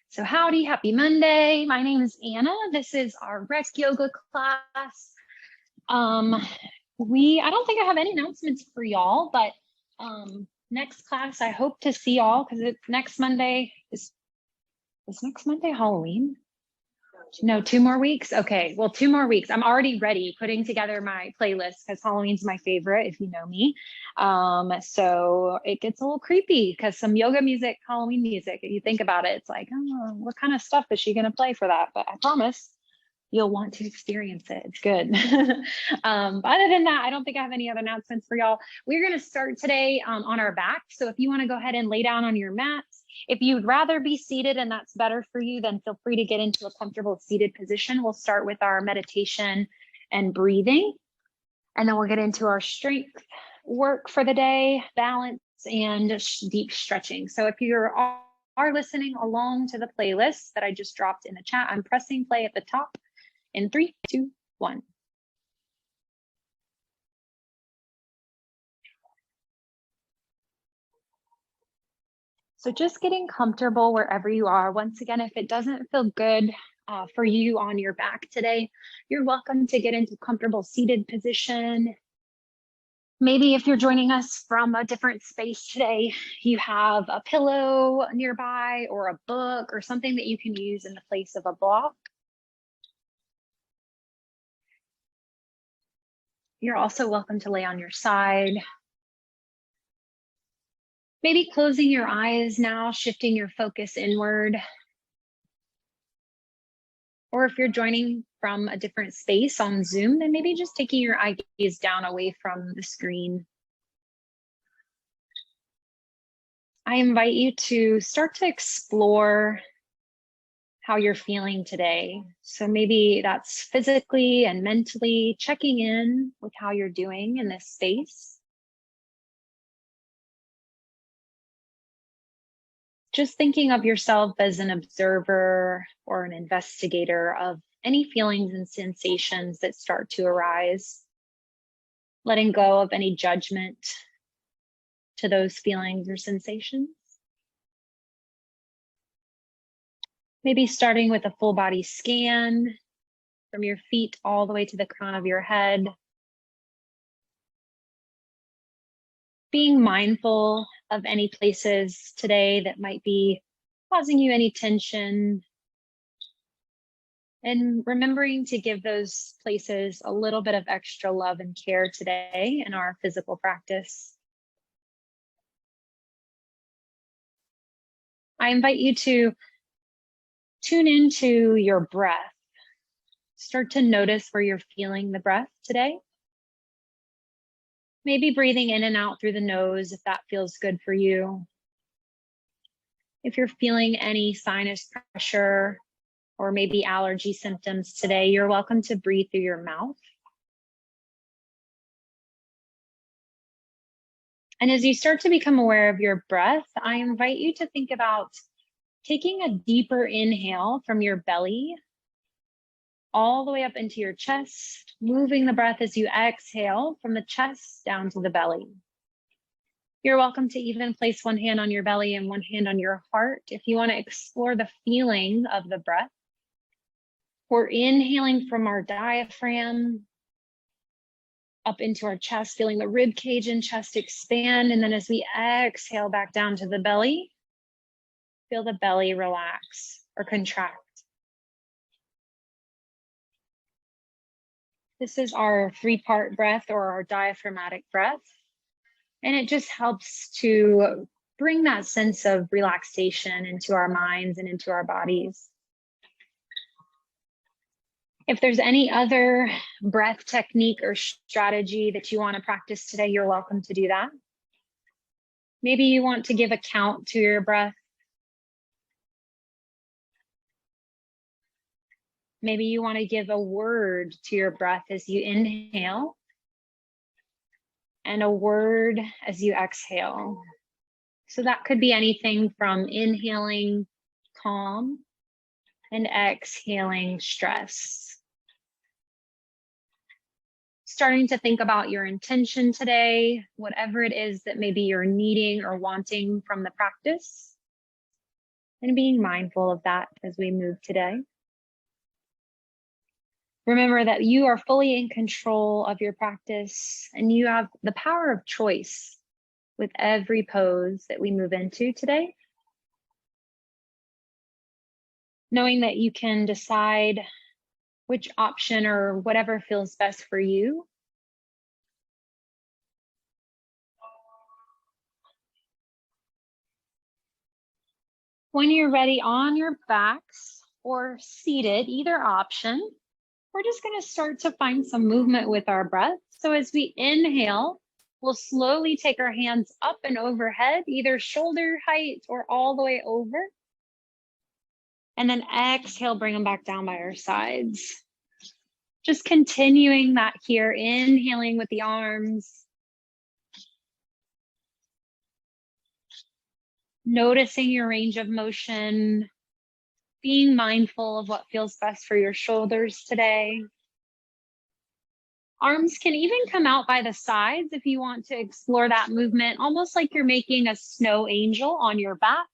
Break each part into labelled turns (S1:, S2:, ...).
S1: So howdy, happy Monday. My name is Anna. This is our rec yoga class. I don't think I have any announcements for y'all, but next class, I hope to see y'all because it's next Monday. Is next Monday Halloween? No, 2 more weeks. Okay, well, 2 more weeks. I'm already ready putting together my playlist because Halloween's my favorite, if you know me. So it gets a little creepy because some yoga music, Halloween music, if you think about it, it's like, oh, what kind of stuff is she going to play for that? But I promise you'll want to experience it. It's good. But other than that, I don't think I have any other announcements for y'all. We're going to start today on our back. So if you want to go ahead and lay down on your mats, if you'd rather be seated and that's better for you, then feel free to get into a comfortable seated position. We'll start with our meditation and breathing, and then we'll get into our strength work for the day, balance, and deep stretching. So if you are listening along to the playlist that I just dropped in the chat, I'm pressing play at the top in 3, 2, 1. So just getting comfortable wherever you are. Once again, if it doesn't feel good for you on your back today, you're welcome to get into comfortable seated position. Maybe if you're joining us from a different space today, you have a pillow nearby or a book or something that you can use in the place of a block. You're also welcome to lay on your side. Maybe closing your eyes now, shifting your focus inward. Or if you're joining from a different space on Zoom, then maybe just taking your eye gaze down away from the screen. I invite you to start to explore how you're feeling today. So maybe that's physically and mentally checking in with how you're doing in this space. Just thinking of yourself as an observer or an investigator of any feelings and sensations that start to arise, letting go of any judgment to those feelings or sensations. Maybe starting with a full body scan from your feet all the way to the crown of your head. Being mindful of any places today that might be causing you any tension, and remembering to give those places a little bit of extra love and care today in our physical practice. I invite you to tune into your breath. Start to notice where you're feeling the breath today. Maybe breathing in and out through the nose if that feels good for you. If you're feeling any sinus pressure or maybe allergy symptoms today, you're welcome to breathe through your mouth. And as you start to become aware of your breath, I invite you to think about taking a deeper inhale from your belly all the way up into your chest, moving the breath as you exhale from the chest down to the belly. You're welcome to even place one hand on your belly and one hand on your heart if you want to explore the feeling of the breath. We're inhaling from our diaphragm up into our chest, feeling the rib cage and chest expand. And then as we exhale back down to the belly, feel the belly relax or contract. This is our 3-part breath or our diaphragmatic breath. And it just helps to bring that sense of relaxation into our minds and into our bodies. If there's any other breath technique or strategy that you want to practice today, you're welcome to do that. Maybe you want to give a count to your breath. Maybe you want to give a word to your breath as you inhale and a word as you exhale. So that could be anything from inhaling calm and exhaling stress. Starting to think about your intention today, whatever it is that maybe you're needing or wanting from the practice. and being mindful of that as we move today. Remember that you are fully in control of your practice and you have the power of choice with every pose that we move into today. Knowing that you can decide which option or whatever feels best for you. When you're ready on your backs or seated, either option, we're just going to start to find some movement with our breath. So as we inhale, we'll slowly take our hands up and overhead, either shoulder height or all the way over. And then exhale, bring them back down by our sides. Just continuing that here, inhaling with the arms. Noticing your range of motion, being mindful of what feels best for your shoulders today. Arms can even come out by the sides if you want to explore that movement, almost like you're making a snow angel on your back.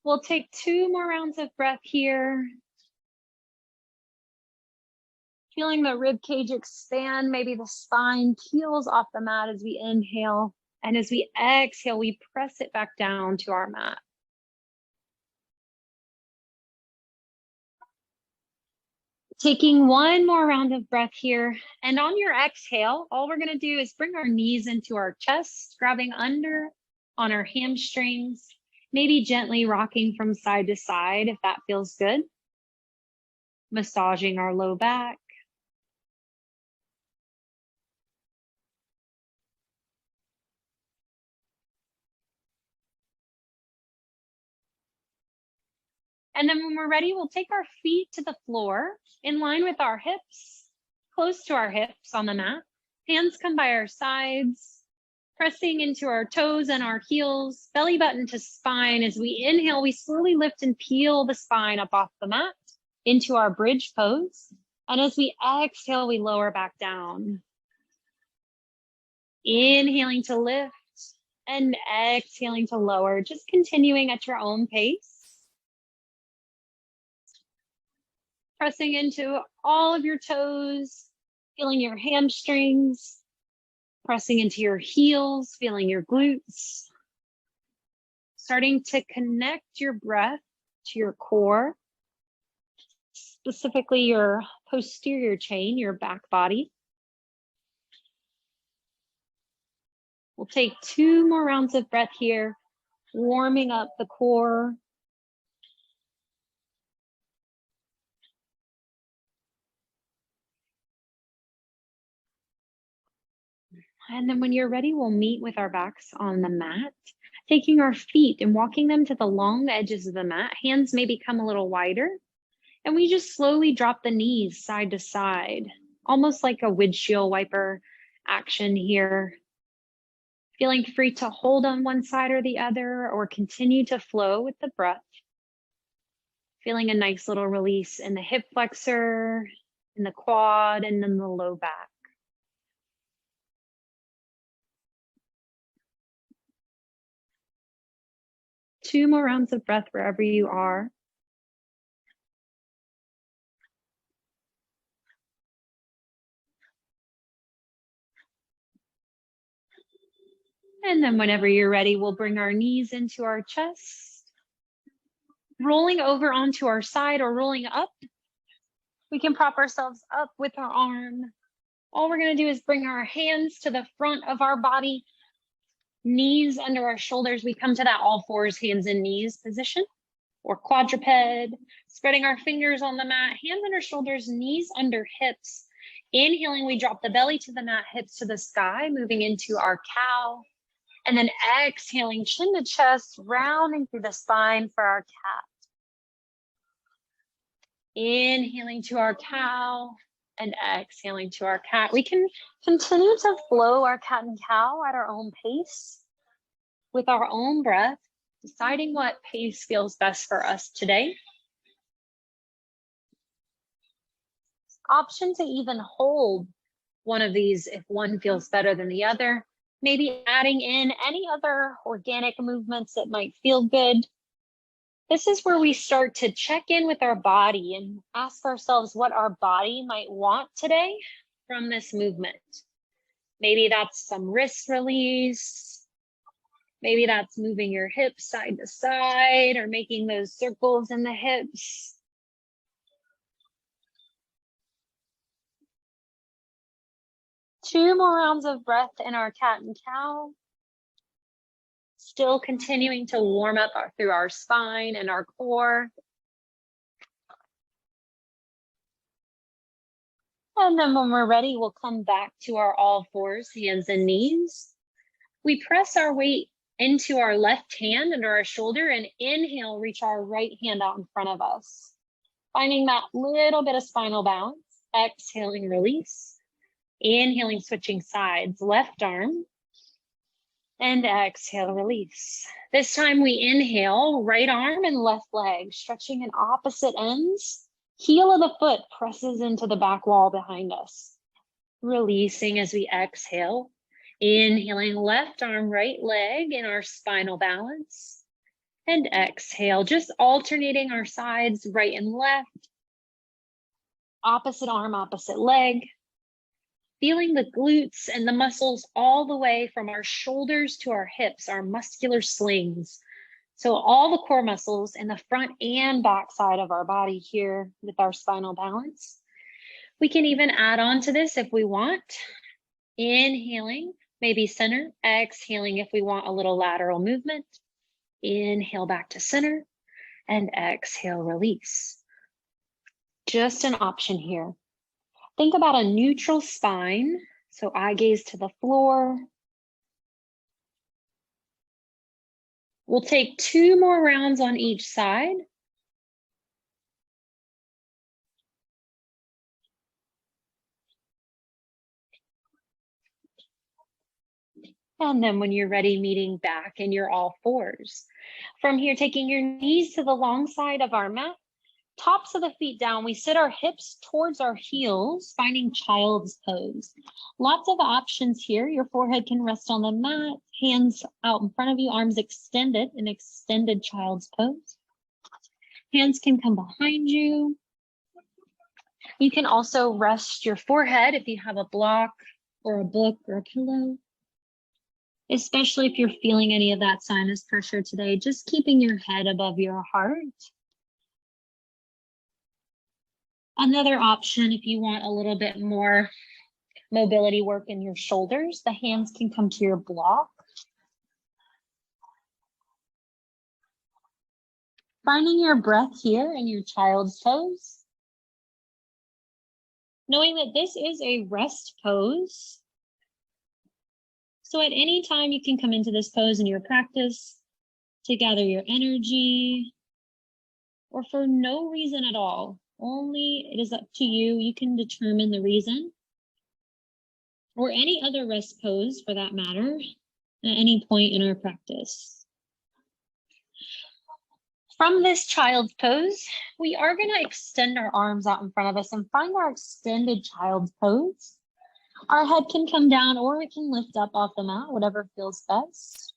S1: We'll take 2 more rounds of breath here. Feeling the rib cage expand, maybe the spine peels off the mat as we inhale. And as we exhale, we press it back down to our mat. Taking 1 more round of breath here. And on your exhale, all we're going to do is bring our knees into our chest, grabbing under on our hamstrings, maybe gently rocking from side to side if that feels good. Massaging our low back. And then when we're ready, we'll take our feet to the floor in line with our hips, close to our hips on the mat. Hands come by our sides, pressing into our toes and our heels, belly button to spine. As we inhale, we slowly lift and peel the spine up off the mat into our bridge pose. And as we exhale, we lower back down. Inhaling to lift and exhaling to lower, just continuing at your own pace. Pressing into all of your toes, feeling your hamstrings, pressing into your heels, feeling your glutes. Starting to connect your breath to your core, specifically your posterior chain, your back body. We'll take 2 more rounds of breath here, warming up the core. And then when you're ready, we'll meet with our backs on the mat, taking our feet and walking them to the long edges of the mat. Hands may become a little wider. And we just slowly drop the knees side to side, almost like a windshield wiper action here. Feeling free to hold on one side or the other or continue to flow with the breath. Feeling a nice little release in the hip flexor, in the quad, and then the low back. Two more rounds of breath wherever you are. And then whenever you're ready, we'll bring our knees into our chest, rolling over onto our side or rolling up. We can prop ourselves up with our arm. All we're going to do is bring our hands to the front of our body, knees under our shoulders. We come to that all fours, hands and knees position, or quadruped, spreading our fingers on the mat, hands under shoulders, knees under hips. Inhaling, we drop the belly to the mat, hips to the sky, moving into our cow. And then exhaling, chin to chest, rounding through the spine for our cat. Inhaling to our cow and exhaling to our cat. We can continue to flow our cat and cow at our own pace with our own breath, deciding what pace feels best for us today. Option to even hold one of these if one feels better than the other. Maybe adding in any other organic movements that might feel good. This is where we start to check in with our body and ask ourselves what our body might want today from this movement. Maybe that's some wrist release. Maybe that's moving your hips side to side or making those circles in the hips. Two more rounds of breath in our cat and cow. Still continuing to warm up through our spine and our core. And then when we're ready, we'll come back to our all fours, hands and knees. We press our weight into our left hand under our shoulder and inhale, reach our right hand out in front of us. Finding that little bit of spinal balance. Exhaling, release. Inhaling, switching sides, left arm. And exhale, release. This time we inhale, right arm and left leg, stretching in opposite ends. Heel of the foot presses into the back wall behind us. Releasing as we exhale. Inhaling, left arm, right leg in our spinal balance. And exhale, just alternating our sides, right and left. Opposite arm, opposite leg. Feeling the glutes and the muscles all the way from our shoulders to our hips, our muscular slings. So all the core muscles in the front and back side of our body here with our spinal balance. We can even add on to this if we want. Inhaling, maybe center. Exhaling if we want a little lateral movement. Inhale back to center and exhale, release. Just an option here. Think about a neutral spine. So eye gaze to the floor. We'll take two more rounds on each side. And then when you're ready, meeting back in your all fours. From here, taking your knees to the long side of our mat. Tops of the feet down, we sit our hips towards our heels, finding child's pose. Lots of options here. Your forehead can rest on the mat, hands out in front of you, arms extended, an extended child's pose. Hands can come behind you. You can also rest your forehead if you have a block or a book or a pillow. Especially if you're feeling any of that sinus pressure today, just keeping your head above your heart. Another option, if you want a little bit more mobility work in your shoulders, the hands can come to your block. Finding your breath here in your child's pose. Knowing that this is a rest pose. So at any time you can come into this pose in your practice to gather your energy or for no reason at all. Only it is up to you. You can determine the reason or any other rest pose for that matter at any point in our practice. From this child's pose, we are going to extend our arms out in front of us and find our extended child's pose. Our head can come down or we can lift up off the mat, whatever feels best.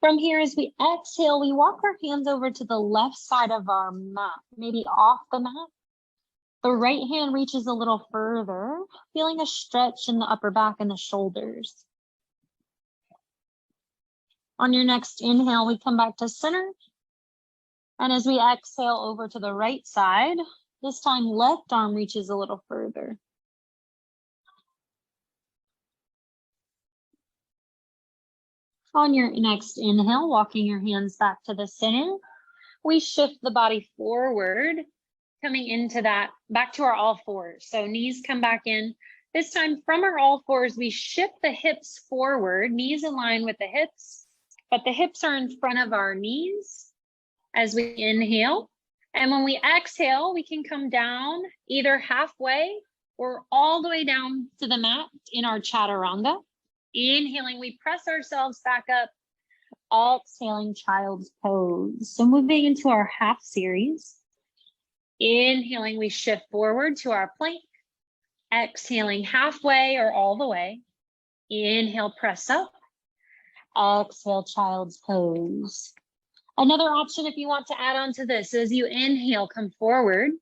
S1: From here, as we exhale, we walk our hands over to the left side of our mat, maybe off the mat. The right hand reaches a little further, feeling a stretch in the upper back and the shoulders. On your next inhale, we come back to center. And as we exhale over to the right side, this time left arm reaches a little further. On your next inhale, walking your hands back to the center, we shift the body forward, coming into that, back to our all fours. So knees come back in. This time from our all fours, we shift the hips forward, knees in line with the hips, but the hips are in front of our knees as we inhale. And when we exhale, we can come down either halfway or all the way down to the mat in our chaturanga. Inhaling, we press ourselves back up. Exhaling, child's pose. So moving into our half series. Inhaling, we shift forward to our plank. Exhaling, halfway or all the way. Inhale, press up. Exhale, child's pose. Another option if you want to add on to this is you inhale, come forward.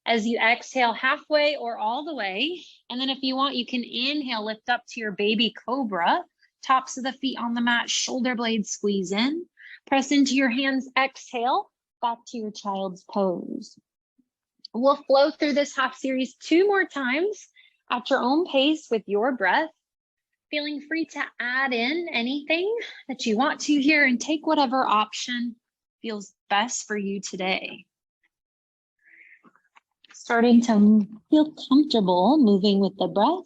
S1: As you exhale, halfway or all the way. And then if you want, you can inhale, lift up to your baby cobra, tops of the feet on the mat, shoulder blades squeeze in. Press into your hands, exhale, back to your child's pose. We'll flow through this half series 2 more times at your own pace with your breath. Feeling free to add in anything that you want to here and take whatever option feels best for you today. Starting to feel comfortable moving with the breath.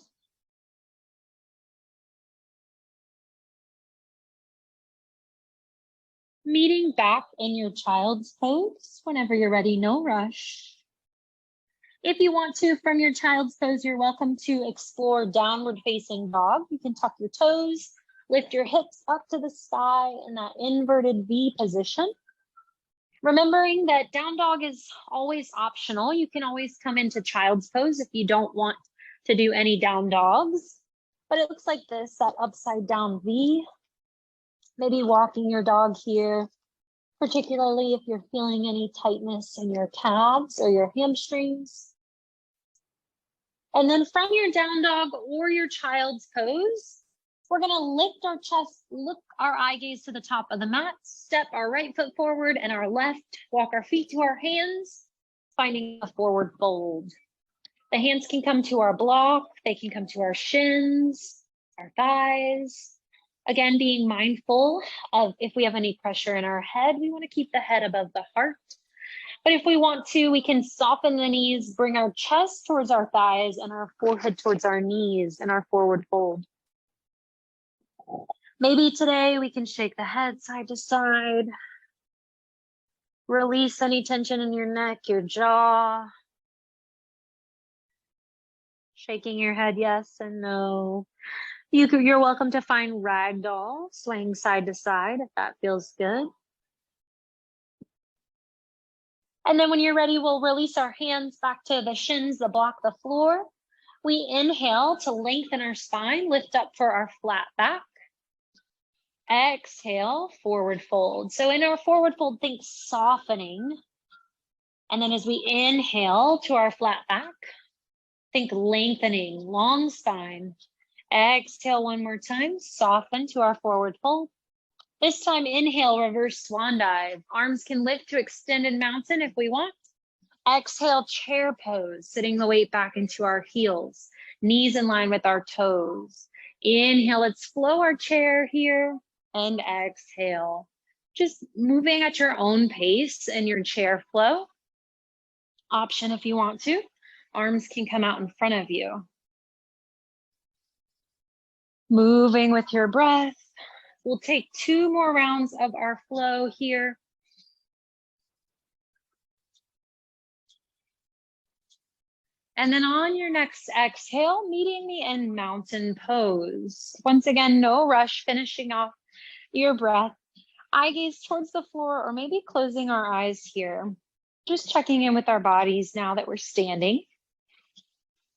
S1: Meeting back in your child's pose whenever you're ready, no rush. If you want to, from your child's pose, you're welcome to explore downward facing dog. You can tuck your toes, lift your hips up to the sky in that inverted V position. Remembering that down dog is always optional. You can always come into child's pose if you don't want to do any down dogs. But it looks like this, that upside down V. Maybe walking your dog here, particularly if you're feeling any tightness in your calves or your hamstrings. And then from your down dog or your child's pose, we're gonna lift our chest, look our eye gaze to the top of the mat, step our right foot forward and our left, walk our feet to our hands, finding a forward fold. The hands can come to our block, they can come to our shins, our thighs. Again, being mindful of if we have any pressure in our head, we wanna keep the head above the heart. But if we want to, we can soften the knees, bring our chest towards our thighs and our forehead towards our knees in our forward fold. Maybe today we can shake the head side to side. Release any tension in your neck, your jaw. Shaking your head yes and no. You're welcome to find ragdoll, swaying side to side if that feels good. And then when you're ready, we'll release our hands back to the shins, the block, the floor. We inhale to lengthen our spine, lift up for our flat back. Exhale, forward fold. So in our forward fold, think softening. And then as we inhale to our flat back, think lengthening, long spine. Exhale one more time, soften to our forward fold. This time, inhale, reverse swan dive. Arms can lift to extended mountain if we want. Exhale, chair pose, sitting the weight back into our heels, knees in line with our toes. Inhale, let's flow our chair here, and exhale. Just moving at your own pace in your chair flow. Option if you want to. Arms can come out in front of you. Moving with your breath. We'll take 2 more rounds of our flow here. And then on your next exhale, meeting me in mountain pose. Once again, no rush, finishing off your breath. Eye gaze towards the floor or maybe closing our eyes here. Just checking in with our bodies now that we're standing.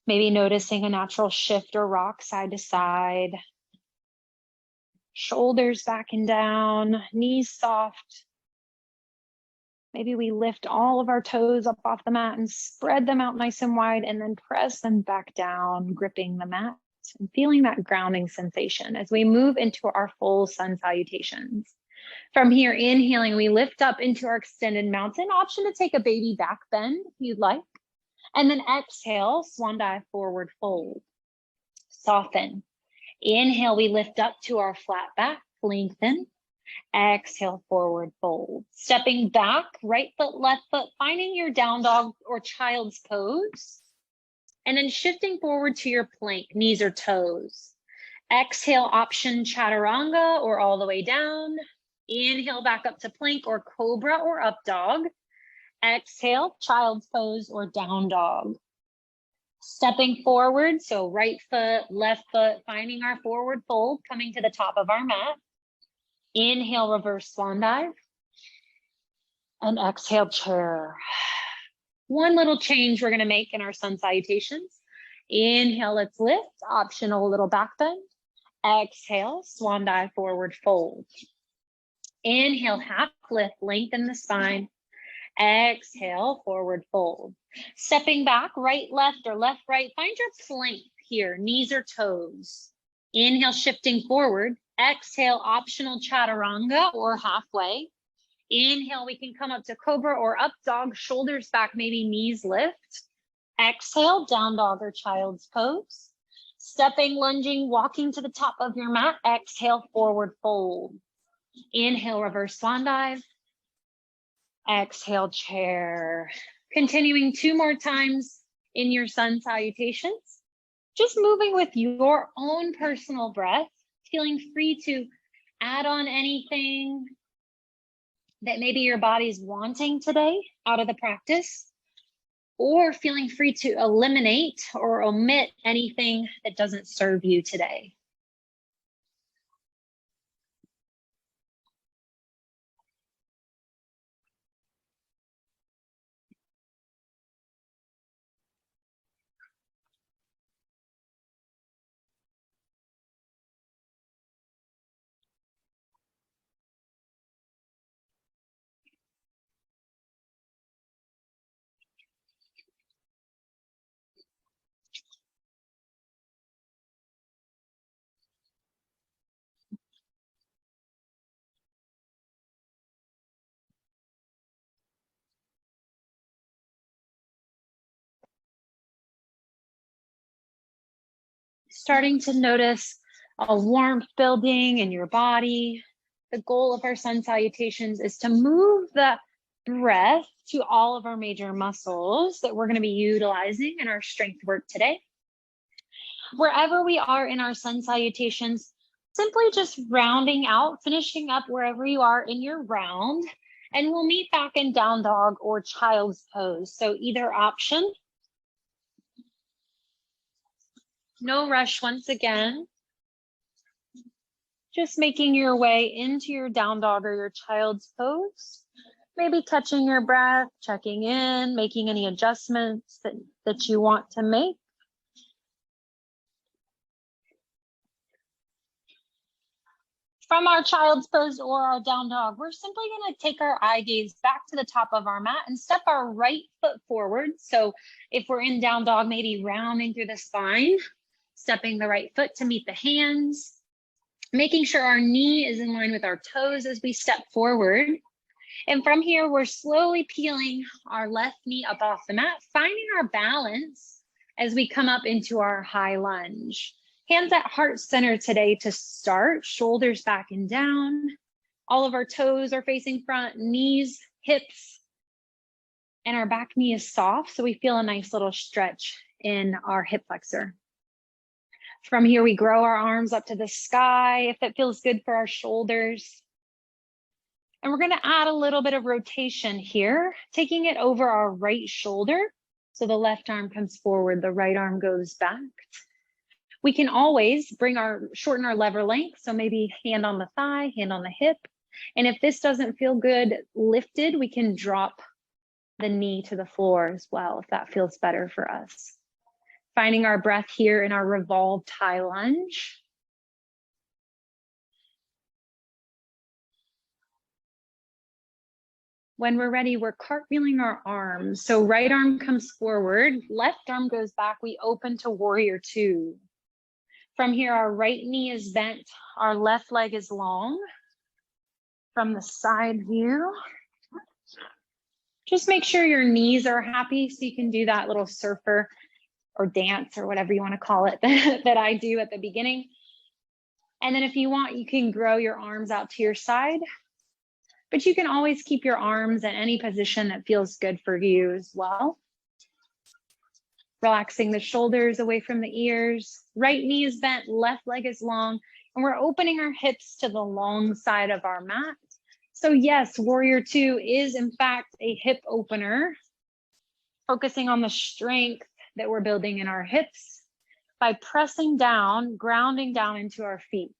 S1: Maybe noticing a natural shift or rock side to side. Shoulders back and down, knees soft. Maybe we lift all of our toes up off the mat and spread them out nice and wide and then press them back down, gripping the mat and feeling that grounding sensation as we move into our full sun salutations. From here, inhaling, we lift up into our extended mountain. Option to take a baby back bend if you'd like. And then exhale, swan dive, forward fold. Soften. Inhale, we lift up to our flat back, lengthen. Exhale, forward fold. Stepping back, right foot, left foot, finding your down dog or child's pose. And then shifting forward to your plank, knees or toes. Exhale, option chaturanga or all the way down. Inhale, back up to plank or cobra or up dog. Exhale, child's pose or down dog. Stepping forward, so right foot, left foot, finding our forward fold, coming to the top of our mat. Inhale, reverse swan dive. And exhale, chair. One little change we're gonna make in our sun salutations. Inhale, let's lift, optional little back bend. Exhale, swan dive, forward fold. Inhale, half lift, lengthen the spine. Exhale, forward fold. Stepping back, right, left, or left, right. Find your plank here, knees or toes. Inhale, shifting forward. Exhale, optional chaturanga or halfway. Inhale, we can come up to cobra or up dog, shoulders back, maybe knees lift. Exhale, down dog or child's pose. Stepping, lunging, walking to the top of your mat. Exhale, forward fold. Inhale, reverse swan dive. Exhale, chair. Continuing 2 more times in your sun salutations. Just moving with your own personal breath, feeling free to add on anything that maybe your body's wanting today out of the practice, or feeling free to eliminate or omit anything that doesn't serve you today. Starting to notice a warmth building in your body. The goal of our sun salutations is to move the breath to all of our major muscles that we're going to be utilizing in our strength work today. Wherever we are in our sun salutations, simply just rounding out, finishing up wherever you are in your round, and we'll meet back in down dog or child's pose. So either option. No rush once again. Just making your way into your down dog or your child's pose. Maybe catching your breath, checking in, making any adjustments that you want to make. From our child's pose or our down dog, we're simply going to take our eye gaze back to the top of our mat and step our right foot forward. So if we're in down dog, maybe rounding through the spine, stepping the right foot to meet the hands, making sure our knee is in line with our toes as we step forward. And from here, we're slowly peeling our left knee up off the mat, finding our balance as we come up into our high lunge. Hands at heart center today to start, shoulders back and down. All of our toes are facing front, knees, hips, and our back knee is soft. So we feel a nice little stretch in our hip flexor. From here, we grow our arms up to the sky if that feels good for our shoulders. And we're going to add a little bit of rotation here, taking it over our right shoulder. So the left arm comes forward, the right arm goes back. We can always shorten our lever length. So maybe hand on the thigh, hand on the hip. And if this doesn't feel good lifted, we can drop the knee to the floor as well, if that feels better for us. Finding our breath here in our revolved high lunge. When we're ready, we're cartwheeling our arms. So right arm comes forward, left arm goes back. We open to warrior two. From here, our right knee is bent, our left leg is long. From the side view, just make sure your knees are happy so you can do that little surfer or dance or whatever you want to call it that I do at the beginning. And then if you want, you can grow your arms out to your side, but you can always keep your arms in any position that feels good for you as well. Relaxing the shoulders away from the ears. Right knee is bent, left leg is long, and we're opening our hips to the long side of our mat. So yes, warrior two is in fact a hip opener, focusing on the strength that we're building in our hips by pressing down, grounding down into our feet.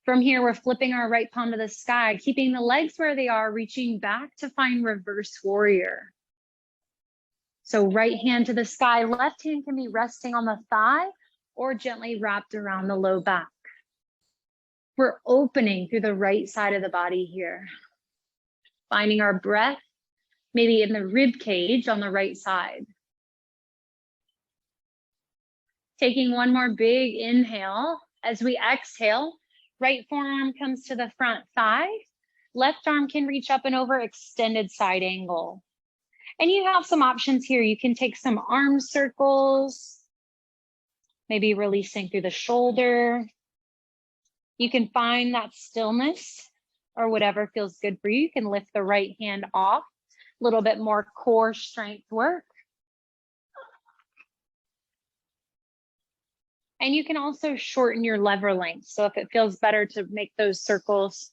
S1: From here, we're flipping our right palm to the sky, keeping the legs where they are, reaching back to find reverse warrior. So right hand to the sky, left hand can be resting on the thigh or gently wrapped around the low back. We're opening through the right side of the body here. Finding our breath, maybe in the rib cage on the right side. Taking one more big inhale. As we exhale, right forearm comes to the front thigh. Left arm can reach up and over, extended side angle. And you have some options here. You can take some arm circles, maybe releasing through the shoulder. You can find that stillness or whatever feels good for you. You can lift the right hand off, a little bit more core strength work. And you can also shorten your lever length. So if it feels better to make those circles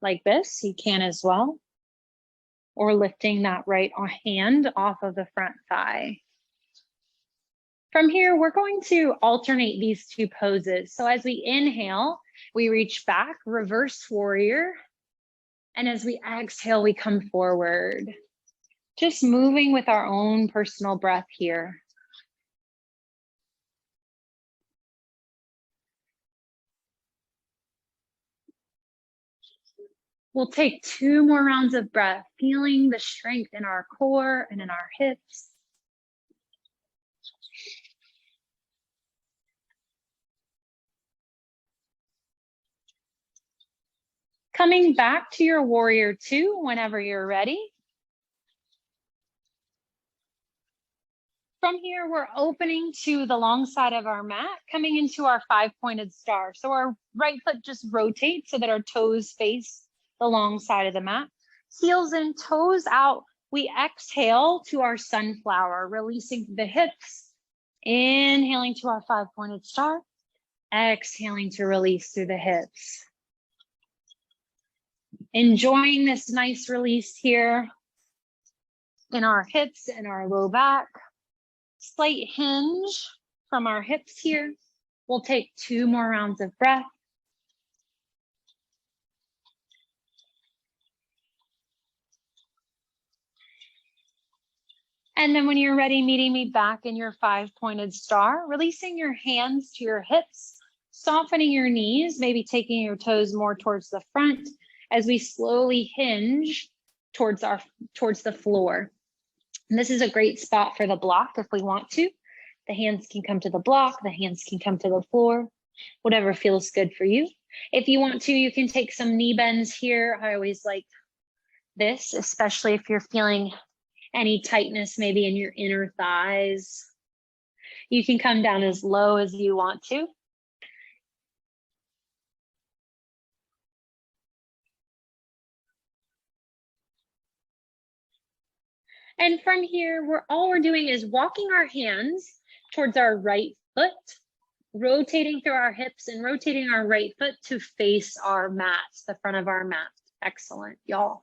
S1: like this, you can as well. Or lifting that right hand off of the front thigh. From here, we're going to alternate these two poses. So as we inhale, we reach back, reverse warrior. And as we exhale, we come forward. Just moving with our own personal breath here. We'll take 2 more rounds of breath, feeling the strength in our core and in our hips. Coming back to your warrior 2 whenever you're ready. From here, we're opening to the long side of our mat, coming into our 5-pointed star. So our right foot just rotates so that our toes face the long side of the mat. Heels in, toes out. We exhale to our sunflower, releasing the hips. Inhaling to our 5-pointed star. Exhaling to release through the hips. Enjoying this nice release here in our hips and our low back. Slight hinge from our hips here. We'll take 2 more rounds of breath. And then when you're ready, meeting me back in your 5-pointed star, releasing your hands to your hips, softening your knees, maybe taking your toes more towards the front as we slowly hinge towards the floor. And this is a great spot for the block if we want to. The hands can come to the block, the hands can come to the floor, whatever feels good for you. If you want to, you can take some knee bends here. I always like this, especially if you're feeling any tightness maybe in your inner thighs. You can come down as low as you want to. And from here, all we're doing is walking our hands towards our right foot, rotating through our hips and rotating our right foot to face our mat, the front of our mat. Excellent, y'all.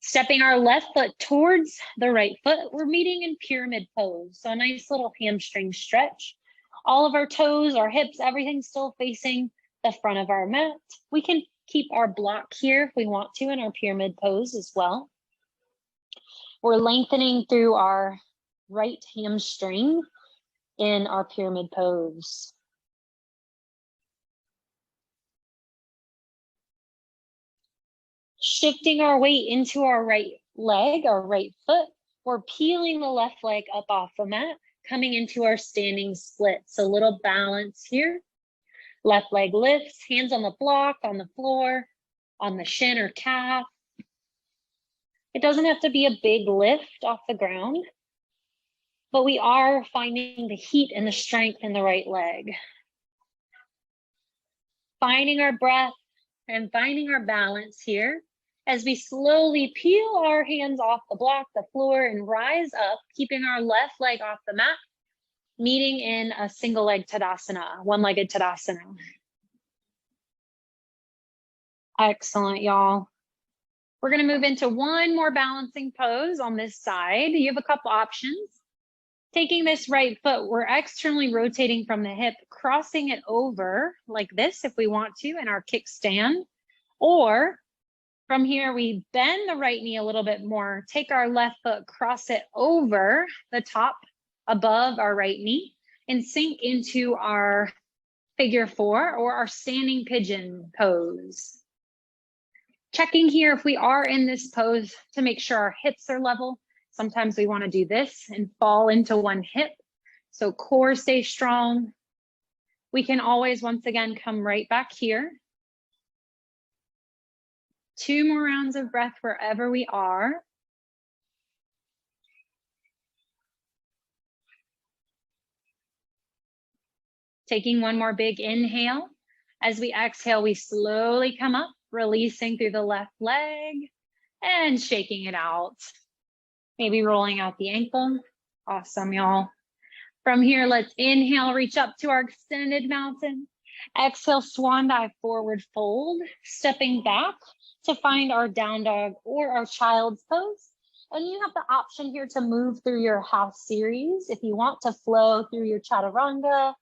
S1: Stepping our left foot towards the right foot, we're meeting in pyramid pose. So a nice little hamstring stretch. All of our toes, our hips, everything still facing the front of our mat. We can keep our block here if we want to in our pyramid pose as well. We're lengthening through our right hamstring in our pyramid pose. Shifting our weight into our right leg, our right foot. We're peeling the left leg up off the mat, coming into our standing split. So a little balance here. Left leg lifts, hands on the block, on the floor, on the shin or calf. It doesn't have to be a big lift off the ground, but we are finding the heat and the strength in the right leg. Finding our breath and finding our balance here as we slowly peel our hands off the block, the floor, and rise up, keeping our left leg off the mat, meeting in a single leg Tadasana, one-legged Tadasana. Excellent, y'all. We're going to move into one more balancing pose on this side. You have a couple options. Taking this right foot, we're externally rotating from the hip, crossing it over like this if we want to in our kickstand. Or from here, we bend the right knee a little bit more, take our left foot, cross it over the top above our right knee and sink into our figure 4 or our standing pigeon pose. Checking here if we are in this pose to make sure our hips are level. Sometimes we want to do this and fall into one hip. So core stays strong. We can always, once again, come right back here. 2 more rounds of breath wherever we are. Taking one more big inhale. As we exhale, we slowly come up, releasing through the left leg and shaking it out. Maybe rolling out the ankle. Awesome, y'all. From here, let's inhale, reach up to our extended mountain. Exhale, swan dive, forward fold, stepping back to find our down dog or our child's pose. And you have the option here to move through your house series. If you want to flow through your chaturanga,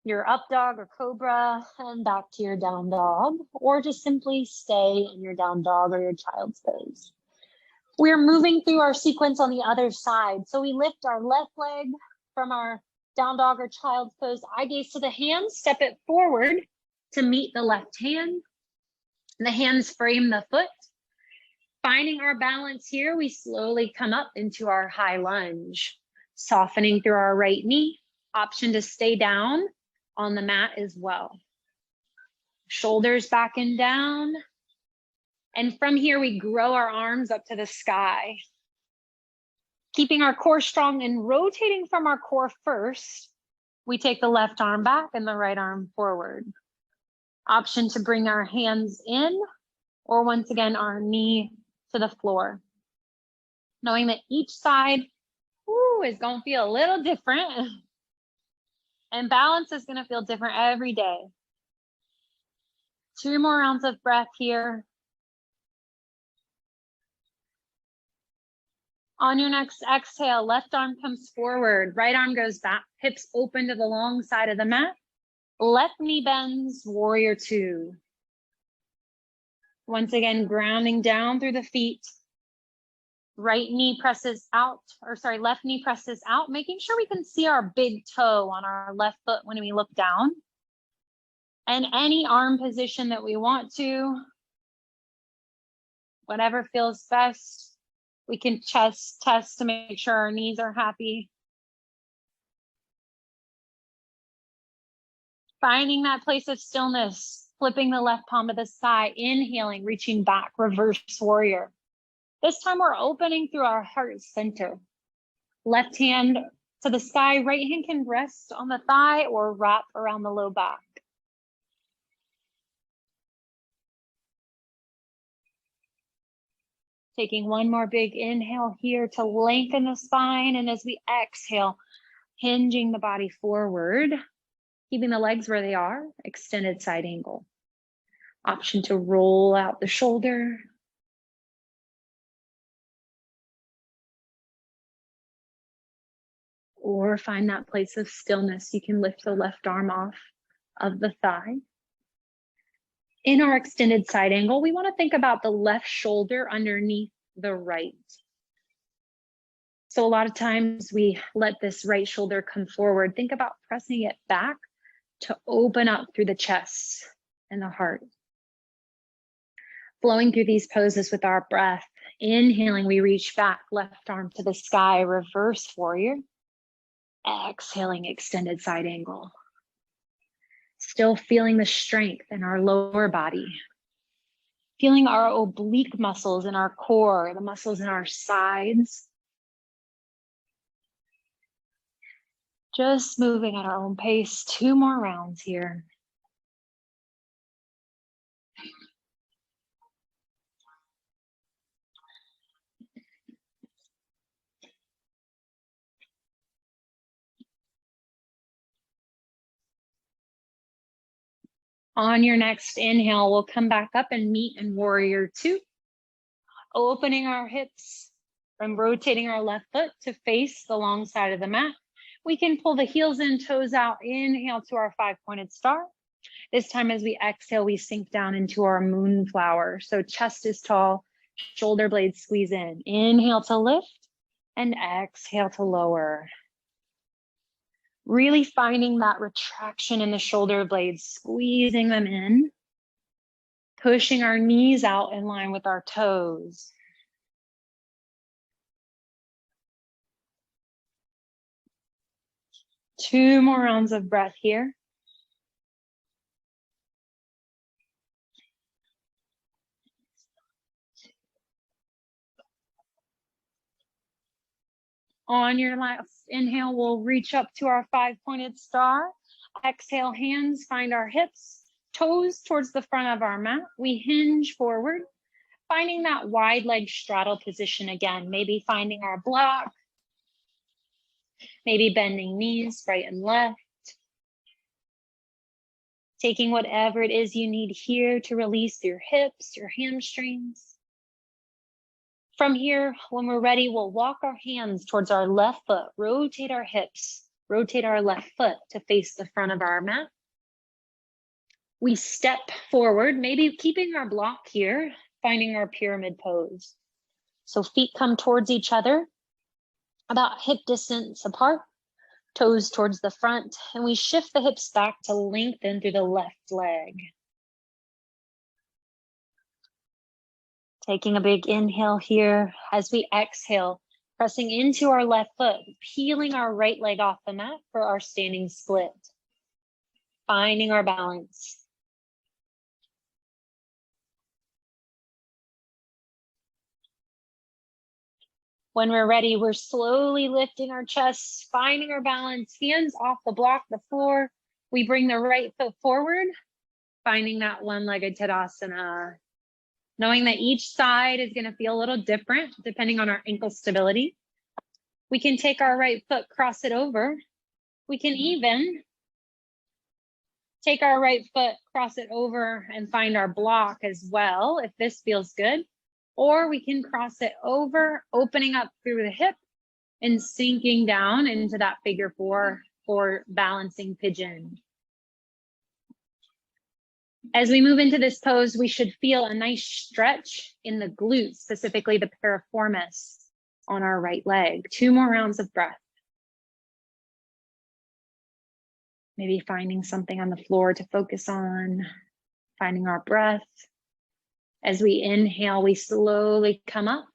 S1: your up dog or cobra, and back to your down dog, or just simply stay in your down dog or your child's pose. We're moving through our sequence on the other side. So we lift our left leg from our down dog or child's pose, eye gaze to the hands, step it forward to meet the left hand. The hands frame the foot. Finding our balance here, we slowly come up into our high lunge, softening through our right knee. Option to stay down on the mat as well. Shoulders back and down. And from here, we grow our arms up to the sky. Keeping our core strong and rotating from our core first, we take the left arm back and the right arm forward. Option to bring our hands in, or once again, our knee to the floor. Knowing that each side is going to feel a little different. And balance is going to feel different every day. 2 more rounds of breath here. On your next exhale, left arm comes forward, right arm goes back, hips open to the long side of the mat. Left knee bends, warrior 2. Once again, grounding down through the feet. Right knee presses out, left knee presses out, making sure we can see our big toe on our left foot when we look down. And any arm position that we want to, whatever feels best. We can chest test to make sure our knees are happy. Finding that place of stillness, flipping the left palm to the side, inhaling, reaching back, reverse warrior. This time we're opening through our heart center. Left hand to the sky, right hand can rest on the thigh or wrap around the low back. Taking one more big inhale here to lengthen the spine. And as we exhale, hinging the body forward, keeping the legs where they are, extended side angle. Option to roll out the shoulder. Or find that place of stillness. You can lift the left arm off of the thigh. In our extended side angle, we want to think about the left shoulder underneath the right. So a lot of times we let this right shoulder come forward. Think about pressing it back to open up through the chest and the heart. Flowing through these poses with our breath. Inhaling, we reach back, left arm to the sky, reverse warrior. Exhaling, extended side angle. Still feeling the strength in our lower body. Feeling our oblique muscles in our core, the muscles in our sides. Just moving at our own pace. 2 more rounds here. On your next inhale, we'll come back up and meet in warrior 2. Opening our hips and rotating our left foot to face the long side of the mat. We can pull the heels in, toes out. Inhale to our 5-pointed star. This time as we exhale, we sink down into our moonflower. So chest is tall, shoulder blades squeeze in. Inhale to lift and exhale to lower. Really finding that retraction in the shoulder blades, squeezing them in, pushing our knees out in line with our toes. Two more rounds of breath here. On your last inhale, we'll reach up to our 5-pointed star. Exhale, hands find our hips, toes towards the front of our mat. We hinge forward, finding that wide leg straddle position again, maybe finding our block, maybe bending knees right and left. Taking whatever it is you need here to release your hips, your hamstrings. From here, when we're ready, we'll walk our hands towards our left foot, rotate our hips, rotate our left foot to face the front of our mat. We step forward, maybe keeping our block here, finding our pyramid pose. So feet come towards each other, about hip distance apart, toes towards the front, and we shift the hips back to lengthen through the left leg. Taking a big inhale here as we exhale, pressing into our left foot, peeling our right leg off the mat for our standing split. Finding our balance. When we're ready, we're slowly lifting our chest, finding our balance, hands off the block, the floor. We bring the right foot forward, finding that one-legged Tadasana. Knowing that each side is going to feel a little different depending on our ankle stability. We can take our right foot, cross it over. We can even take our right foot, cross it over, and find our block as well, if this feels good. Or we can cross it over, opening up through the hip and sinking down into that figure four or balancing pigeon. As we move into this pose, we should feel a nice stretch in the glutes, specifically the piriformis on our right leg. 2 more rounds of breath. Maybe finding something on the floor to focus on, finding our breath. As we inhale, we slowly come up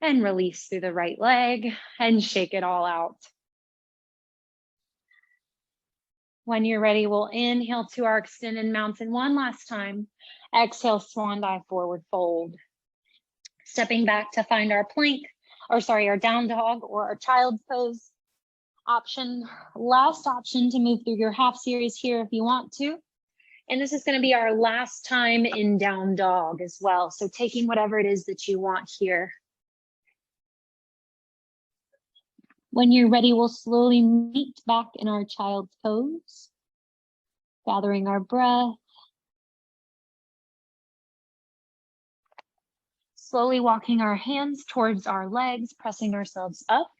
S1: and release through the right leg and shake it all out. When you're ready, we'll inhale to our extended mountain one last time. Exhale, swan dive, forward fold. Stepping back to find our plank, our down dog or our child's pose option. Last option to move through your half series here if you want to. And this is going to be our last time in down dog as well. So taking whatever it is that you want here. When you're ready, we'll slowly meet back in our child's pose, gathering our breath. Slowly walking our hands towards our legs, pressing ourselves up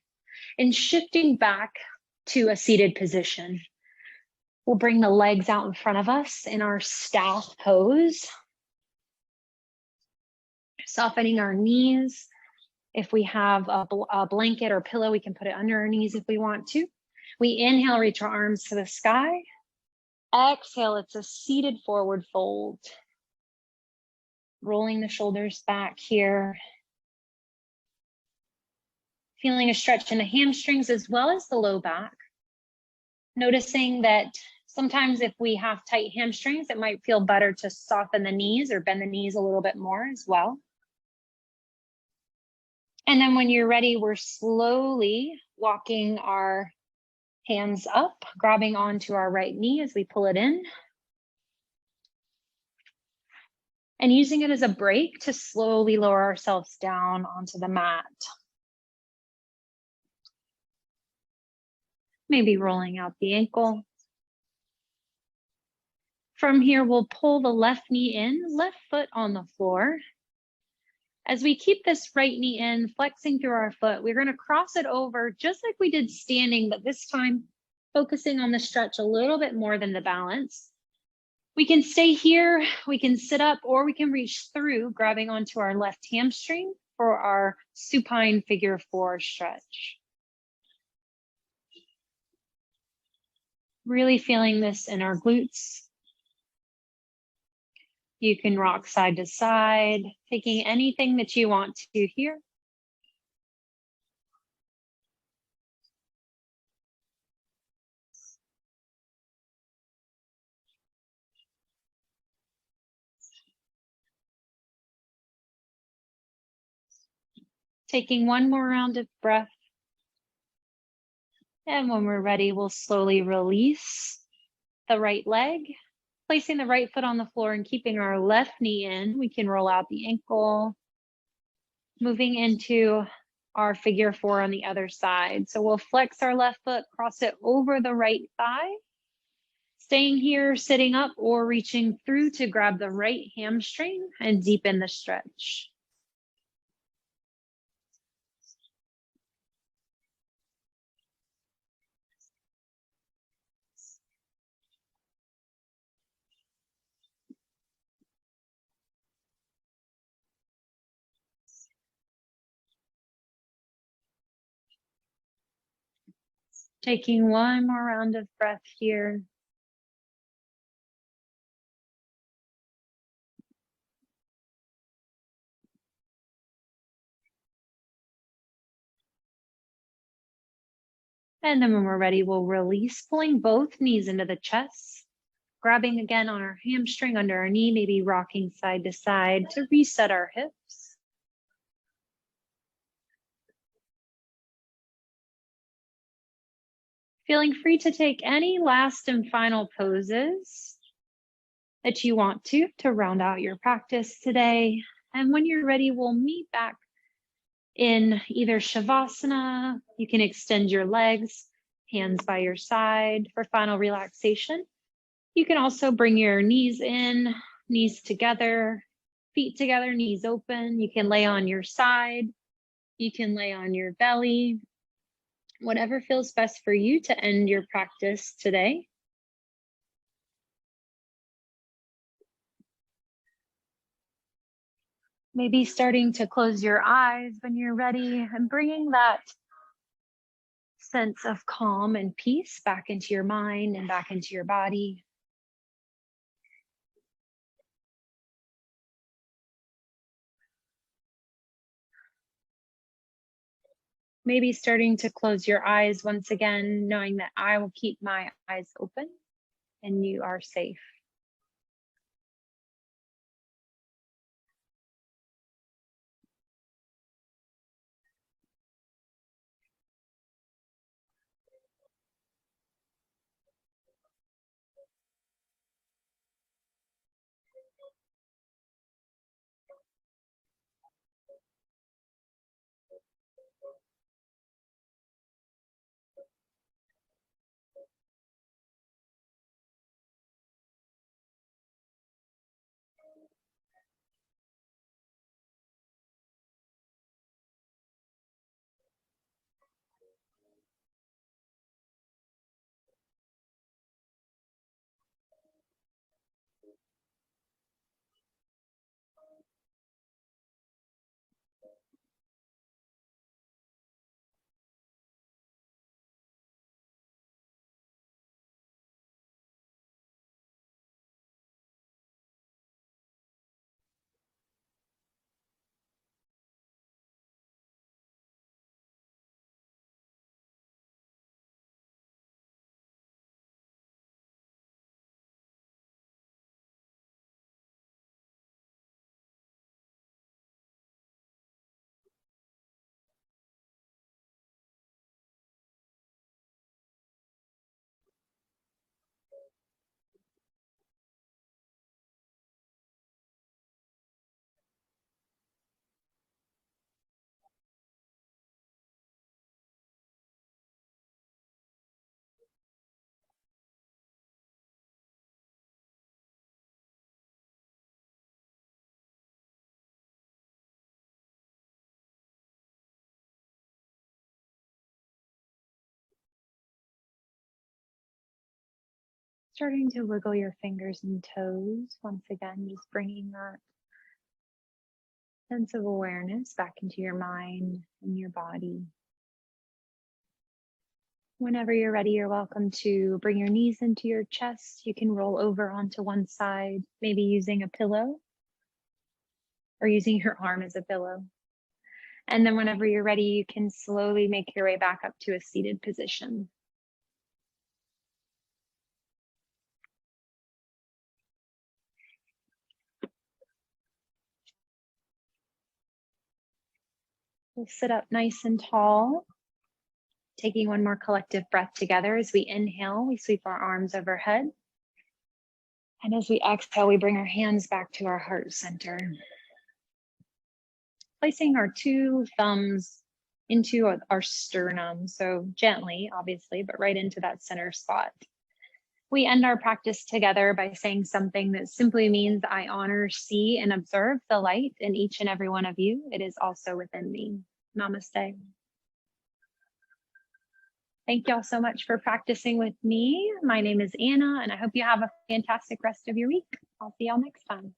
S1: and shifting back to a seated position. We'll bring the legs out in front of us in our staff pose. Softening our knees. If we have a blanket or pillow, we can put it under our knees if we want to. We inhale, reach our arms to the sky. Exhale, it's a seated forward fold. Rolling the shoulders back here. Feeling a stretch in the hamstrings as well as the low back. Noticing that sometimes if we have tight hamstrings, it might feel better to soften the knees or bend the knees a little bit more as well. And then when you're ready, we're slowly walking our hands up, grabbing onto our right knee as we pull it in. And using it as a break to slowly lower ourselves down onto the mat. Maybe rolling out the ankle. From here, we'll pull the left knee in, left foot on the floor. As we keep this right knee in, flexing through our foot, we're going to cross it over just like we did standing, but this time focusing on the stretch a little bit more than the balance. We can stay here, we can sit up, or we can reach through, grabbing onto our left hamstring for our supine figure four stretch. Really feeling this in our glutes. You can rock side to side, taking anything that you want to here. Taking one more round of breath. And when we're ready, we'll slowly release the right leg, placing the right foot on the floor and keeping our left knee in. We can roll out the ankle, moving into our figure four on the other side. So we'll flex our left foot, cross it over the right thigh, staying here, sitting up or reaching through to grab the right hamstring and deepen the stretch. Taking one more round of breath here. And then when we're ready, we'll release, pulling both knees into the chest, grabbing again on our hamstring under our knee, maybe rocking side to side to reset our hips. Feeling free to take any last and final poses that you want to round out your practice today. And when you're ready, we'll meet back in either Shavasana. You can extend your legs, hands by your side for final relaxation. You can also bring your knees in, knees together, feet together, knees open. You can lay on your side. You can lay on your belly. Whatever feels best for you to end your practice today. Maybe starting to close your eyes when you're ready and bringing that sense of calm and peace back into your mind and back into your body. Maybe starting to close your eyes once again, knowing that I will keep my eyes open and you are safe. Starting to wiggle your fingers and toes. Once again, just bringing that sense of awareness back into your mind and your body. Whenever you're ready, you're welcome to bring your knees into your chest. You can roll over onto one side, maybe using a pillow or using your arm as a pillow. And then whenever you're ready, you can slowly make your way back up to a seated position. We'll sit up nice and tall, taking one more collective breath together. As we inhale, we sweep our arms overhead. And as we exhale, we bring our hands back to our heart center. Placing our two thumbs into our sternum, so gently, obviously, but right into that center spot. We end our practice together by saying something that simply means I honor, see, and observe the light in each and every one of you. It is also within me. Namaste. Thank y'all so much for practicing with me. My name is Anna, and I hope you have a fantastic rest of your week. I'll see y'all next time.